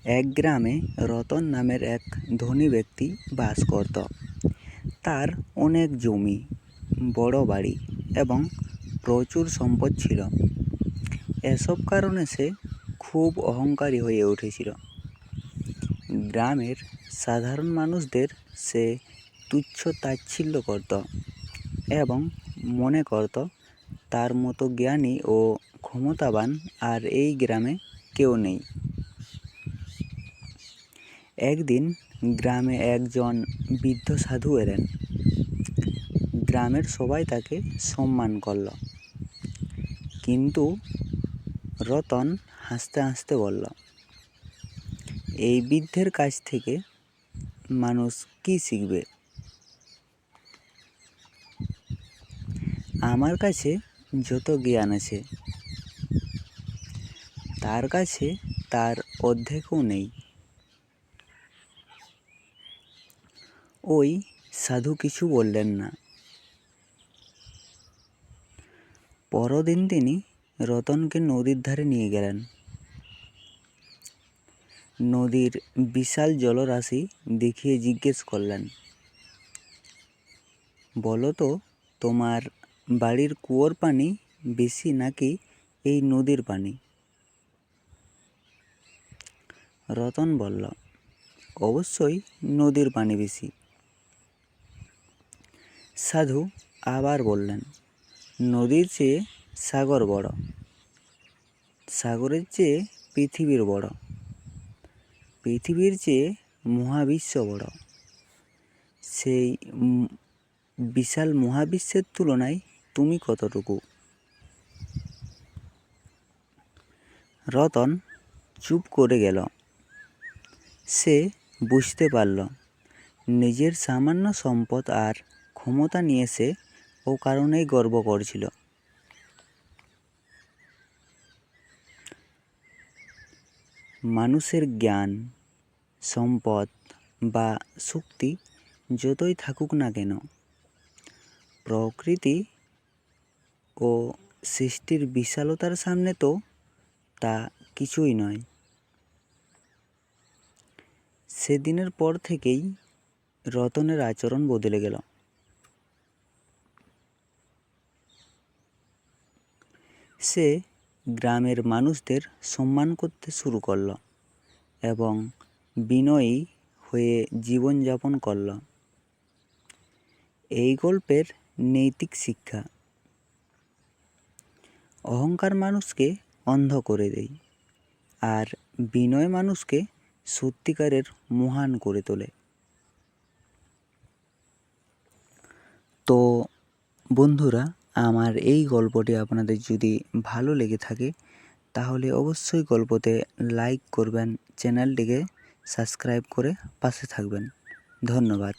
এক গ্রামে রতন নামের এক ধনী ব্যক্তি বাস করত। তার অনেক জমি, বড় বাড়ি এবং প্রচুর সম্পদ ছিল। এসব কারণে সে খুব অহংকারী হয়ে উঠেছিল। গ্রামের সাধারণ মানুষদের সে তুচ্ছ তাচ্ছিল্য করত এবং মনে করত তার মতো জ্ঞানী ও ক্ষমতাবান আর এই গ্রামে কেউ নেই। একদিন গ্রামে একজন বৃদ্ধ সাধু এলেন। গ্রামের সবাই তাকে সম্মান করল, কিন্তু রতন হাসতে হাসতে বলল, এই বৃদ্ধের কাছ থেকে মানুষ কি শিখবে? আমার কাছে যত জ্ঞান আছে তার কাছে তার অর্ধেকও নেই। ওই সাধু কিছু বললেন না। পরদিন তিনি রতনকে নদীর ধারে নিয়ে গেলেন। নদীর বিশাল জলরাশি দেখিয়ে জিজ্ঞেস করলেন, বলো তো, তোমার বাড়ির কুয়োর পানি বেশি নাকি এই নদীর পানি? রতন বলল, অবশ্যই নদীর পানি বেশি। সাধু আবার বললেন, নদীর চেয়ে সাগর বড়, সাগরের চেয়ে পৃথিবীর বড়, পৃথিবীর চেয়ে মহাবিশ্ব বড়, সেই বিশাল মহাবিশ্বের তুলনায় তুমি কতটুকু? রতন চুপ করে গেল। সে বুঝতে পারল নিজের সামান্য সম্পদ আর ক্ষমতা নিয়ে সে ও কারণেই গর্ব করছিল। মানুষের জ্ঞান, সম্পদ বা শক্তি যতই থাকুক না কেন, প্রকৃতি ও সৃষ্টির বিশালতার সামনে তো তা কিছুই নয়। সেদিনের পর থেকেই রতনের আচরণ বদলে গেল। সে গ্রামের মানুষদের সম্মান করতে শুরু করল এবং বিনয়ী হয়ে জীবনযাপন করল। এই গল্পের নৈতিক শিক্ষা: অহংকার মানুষকে অন্ধ করে দেয়, আর বিনয় মানুষকে সত্যিকারের মহান করে তোলে। তো বন্ধুরা, আমার এই গল্পটি আপনাদের যদি ভালো লেগে থাকে তাহলে অবশ্যই গল্পতে লাইক করবেন, চ্যানেলটিকে সাবস্ক্রাইব করে পাশে থাকবেন। ধন্যবাদ।